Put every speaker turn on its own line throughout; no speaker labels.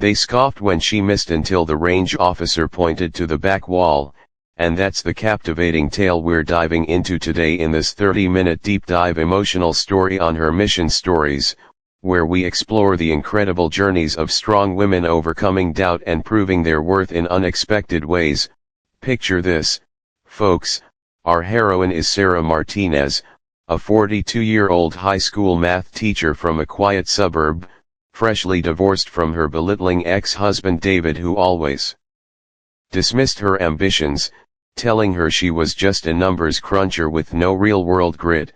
They scoffed when she missed until the range officer pointed to the back wall, and that's the captivating tale we're diving into today in this 30-minute deep dive emotional story on Her Mission Stories, where we explore the incredible journeys of strong women overcoming doubt and proving their worth in unexpected ways. Picture this, folks, our heroine is Sarah Martinez, a 42-year-old high school math teacher from a quiet suburb, freshly divorced from her belittling ex-husband David, who always dismissed her ambitions, telling her she was just a numbers cruncher with no real-world grit.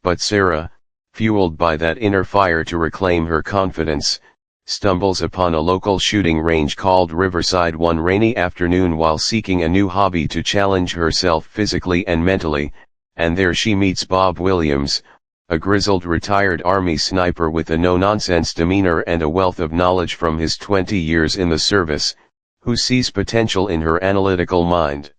But Sarah, fueled by that inner fire to reclaim her confidence, stumbles upon a local shooting range called Riverside one rainy afternoon while seeking a new hobby to challenge herself physically and mentally, and there she meets Bob Williams, a grizzled retired Army sniper with a no-nonsense demeanor and a wealth of knowledge from his 20 years in the service, who sees potential in her analytical mind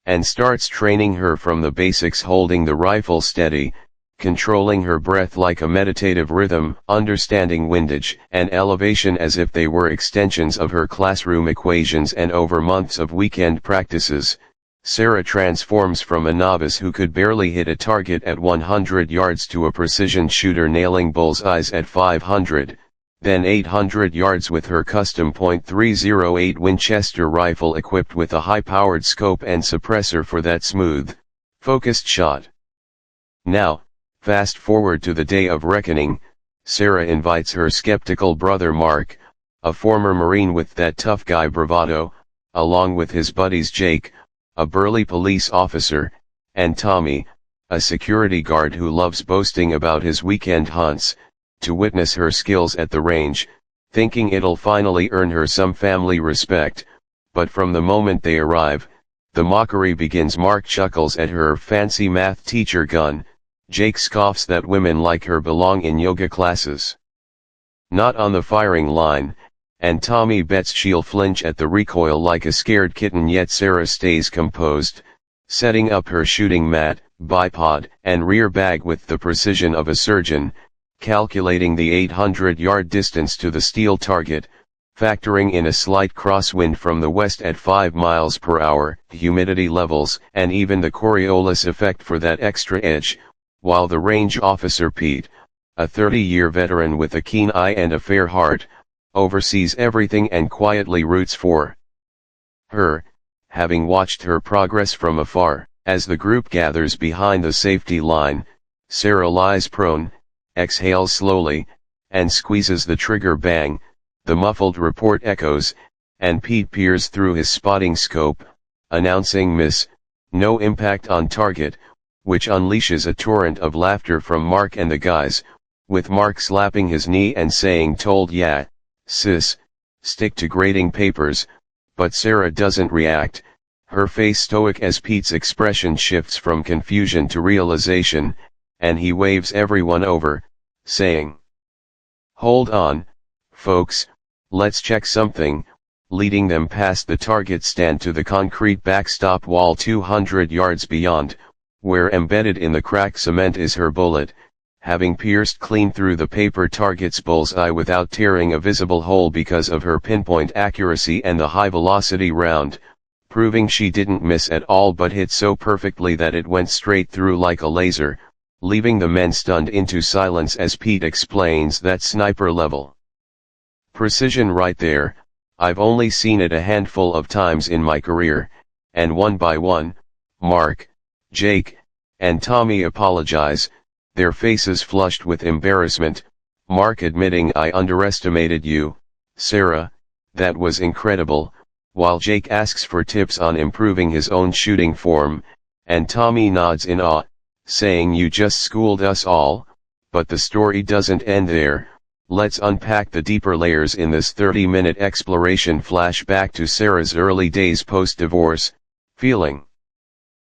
and starts training her from the basics, holding the rifle steady, controlling her breath like a meditative rhythm, understanding windage and elevation as if they were extensions of her classroom equations, and over months of weekend practices, Sarah transforms from a novice who could barely hit a target at 100 yards to a precision shooter nailing bullseyes at 500, then 800 yards with her custom .308 Winchester rifle equipped with a high-powered scope and suppressor for that smooth, focused shot. Now, fast forward to the day of reckoning. Sarah invites her skeptical brother Mark, a former Marine with that tough guy bravado, along with his buddies Jake, a burly police officer, and Tommy, a security guard who loves boasting about his weekend hunts, to witness her skills at the range, thinking it'll finally earn her some family respect. But from the moment they arrive, the mockery begins. Mark chuckles at her fancy math teacher gun, Jake scoffs that women like her belong in yoga classes, not on the firing line, and Tommy bets she'll flinch at the recoil like a scared kitten. Yet Sarah stays composed, setting up her shooting mat, bipod, and rear bag with the precision of a surgeon, calculating the 800-yard distance to the steel target, factoring in a slight crosswind from the west at 5 miles per hour, humidity levels, and even the Coriolis effect for that extra edge, while the range officer Pete, a 30-year veteran with a keen eye and a fair heart, oversees everything and quietly roots for her, having watched her progress from afar. As the group gathers behind the safety line, Sarah lies prone, exhales slowly, and squeezes the trigger. Bang, the muffled report echoes, and Pete peers through his spotting scope, announcing miss, no impact on target, which unleashes a torrent of laughter from Mark and the guys, with Mark slapping his knee and saying told ya, sis, stick to grading papers. But Sarah doesn't react, her face stoic as Pete's expression shifts from confusion to realization, and he waves everyone over, saying, hold on, folks, let's check something, leading them past the target stand to the concrete backstop wall 200 yards beyond, where embedded in the cracked cement is her bullet, having pierced clean through the paper target's bullseye without tearing a visible hole because of her pinpoint accuracy and the high-velocity round, proving she didn't miss at all but hit so perfectly that it went straight through like a laser, leaving the men stunned into silence as Pete explains that sniper level precision right there, I've only seen it a handful of times in my career, and one by one, Mark, Jake, and Tommy apologize, their faces flushed with embarrassment, Mark admitting I underestimated you, Sarah, that was incredible, while Jake asks for tips on improving his own shooting form, and Tommy nods in awe, saying you just schooled us all. But the story doesn't end there. Let's unpack the deeper layers in this 30-minute exploration. Flashback to Sarah's early days post-divorce, feeling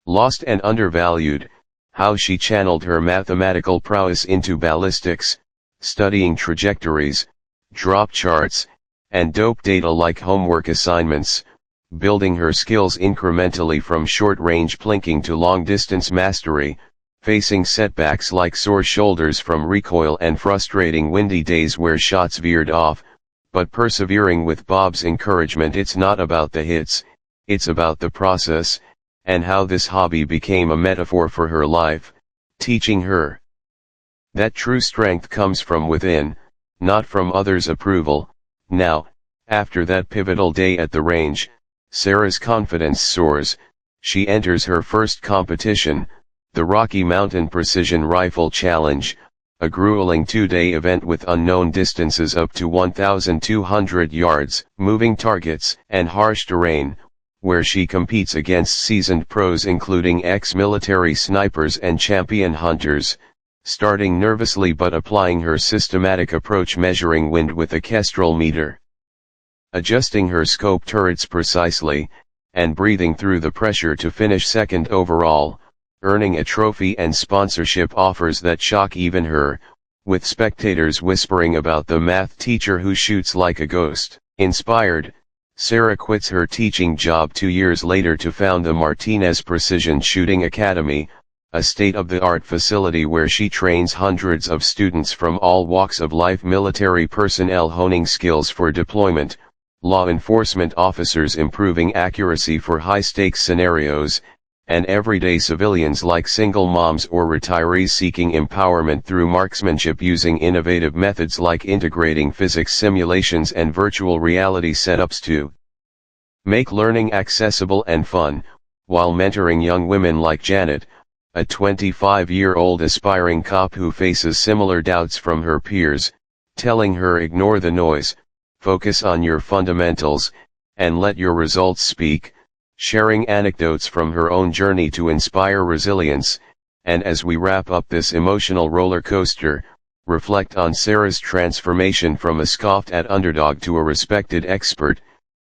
lost and undervalued, how she channeled her mathematical prowess into ballistics, studying trajectories, drop charts, and dope data like homework assignments, building her skills incrementally from short-range plinking to long-distance mastery, facing setbacks like sore shoulders from recoil and frustrating windy days where shots veered off, but persevering with Bob's encouragement. It's not about the hits, it's about the process, and how this hobby became a metaphor for her life, teaching her that true strength comes from within, not from others' approval. Now, after that pivotal day at the range, Sarah's confidence soars. She enters her first competition, the Rocky Mountain Precision Rifle Challenge, a grueling 2-day event with unknown distances up to 1,200 yards, moving targets, and harsh terrain, where she competes against seasoned pros including ex-military snipers and champion hunters, starting nervously but applying her systematic approach, measuring wind with a Kestrel meter, adjusting her scope turrets precisely, and breathing through the pressure to finish second overall, earning a trophy and sponsorship offers that shock even her, with spectators whispering about the math teacher who shoots like a ghost. Inspired, Sarah quits her teaching job 2 years later to found the Martinez Precision Shooting Academy, a state-of-the-art facility where she trains hundreds of students from all walks of life: military personnel honing skills for deployment, law enforcement officers improving accuracy for high-stakes scenarios, and everyday civilians like single moms or retirees seeking empowerment through marksmanship using innovative methods like integrating physics simulations and virtual reality setups to make learning accessible and fun, while mentoring young women like Janet, a 25-year-old aspiring cop who faces similar doubts from her peers, telling her ignore the noise, focus on your fundamentals, and let your results speak, sharing anecdotes from her own journey to inspire resilience. And as we wrap up this emotional roller coaster, reflect on Sarah's transformation from a scoffed at underdog to a respected expert,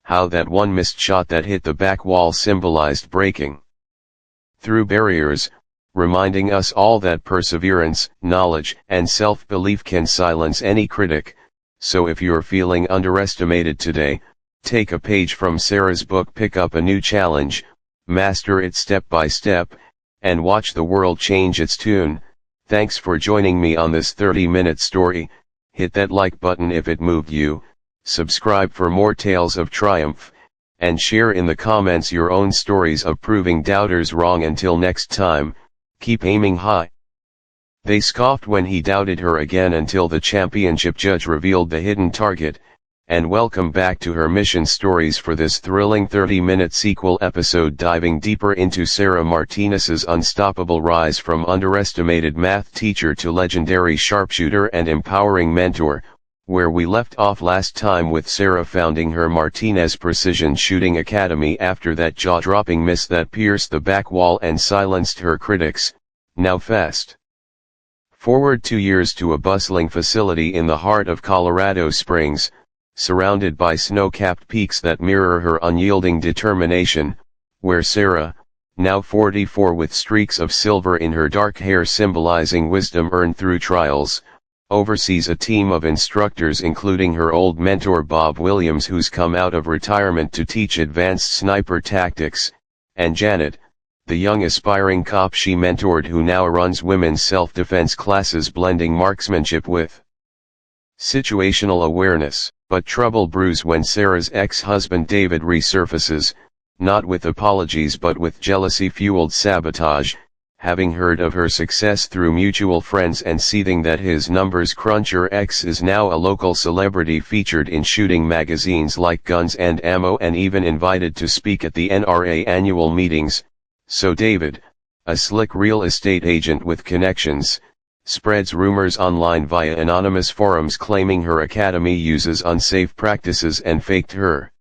how that one missed shot that hit the back wall symbolized breaking through barriers, reminding us all that perseverance, knowledge, and self-belief can silence any critic. So if you're feeling underestimated today, take a page from Sarah's book, pick up a new challenge, master it step by step, and watch the world change its tune. Thanks for joining me on this 30-minute story. Hit that like button if it moved you, subscribe for more tales of triumph, and share in the comments your own stories of proving doubters wrong. Until next time, keep aiming high. They scoffed when he doubted her again until the championship judge revealed the hidden target. And welcome back to Her Mission Stories for this thrilling 30-minute sequel episode, diving deeper into Sarah Martinez's unstoppable rise from underestimated math teacher to legendary sharpshooter and empowering mentor, where we left off last time with Sarah founding her Martinez Precision Shooting Academy after that jaw-dropping miss that pierced the back wall and silenced her critics. Now fast forward 2 years to a bustling facility in the heart of Colorado Springs, surrounded by snow-capped peaks that mirror her unyielding determination, where Sarah, now 44 with streaks of silver in her dark hair symbolizing wisdom earned through trials, oversees a team of instructors including her old mentor Bob Williams, who's come out of retirement to teach advanced sniper tactics, and Janet, the young aspiring cop she mentored who now runs women's self-defense classes, blending marksmanship with situational awareness. But trouble brews when Sarah's ex-husband David resurfaces, not with apologies but with jealousy-fueled sabotage, having heard of her success through mutual friends and seething that his numbers cruncher ex is now a local celebrity featured in shooting magazines like Guns and Ammo and even invited to speak at the NRA annual meetings. So David, a slick real estate agent with connections, spreads rumors online via anonymous forums claiming her academy uses unsafe practices and faked her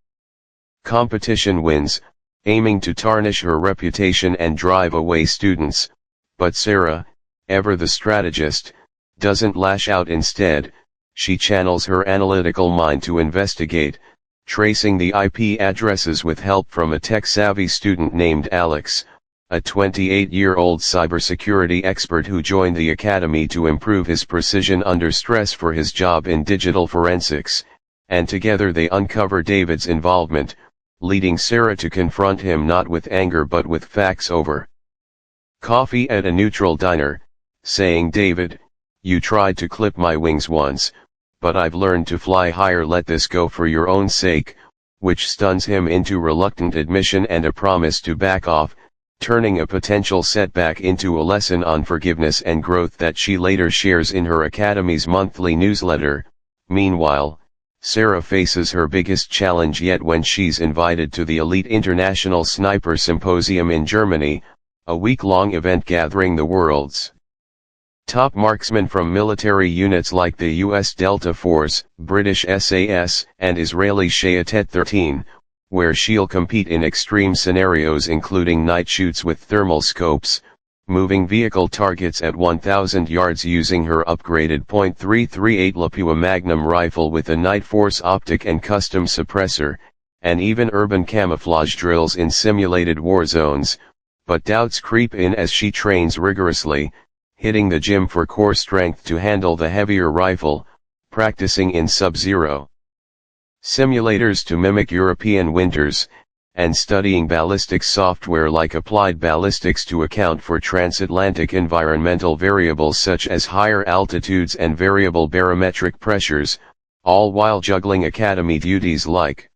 competition wins, aiming to tarnish her reputation and drive away students. But Sarah, ever the strategist, doesn't lash out. Instead, she channels her analytical mind to investigate, tracing the IP addresses with help from a tech-savvy student named Alex, a 28-year-old cybersecurity expert who joined the academy to improve his precision under stress for his job in digital forensics, and together they uncover David's involvement, leading Sarah to confront him not with anger but with facts over coffee at a neutral diner, saying, "David, you tried to clip my wings once, but I've learned to fly higher, let this go for your own sake, which stuns him into reluctant admission and a promise to back off, turning a potential setback into a lesson on forgiveness and growth that she later shares in her Academy's monthly newsletter. Meanwhile, Sarah faces her biggest challenge yet when she's invited to the Elite International Sniper Symposium in Germany, a week-long event gathering the world's top marksmen from military units like the US Delta Force, British SAS, and Israeli Shayetet 13, where she'll compete in extreme scenarios including night shoots with thermal scopes, moving vehicle targets at 1,000 yards using her upgraded .338 Lapua Magnum rifle with a Night Force optic and custom suppressor, and even urban camouflage drills in simulated war zones, but doubts creep in as she trains rigorously, hitting the gym for core strength to handle the heavier rifle, practicing in sub-zero simulators to mimic European winters, and studying ballistics software like applied ballistics to account for transatlantic environmental variables such as higher altitudes and variable barometric pressures, all while juggling academy duties like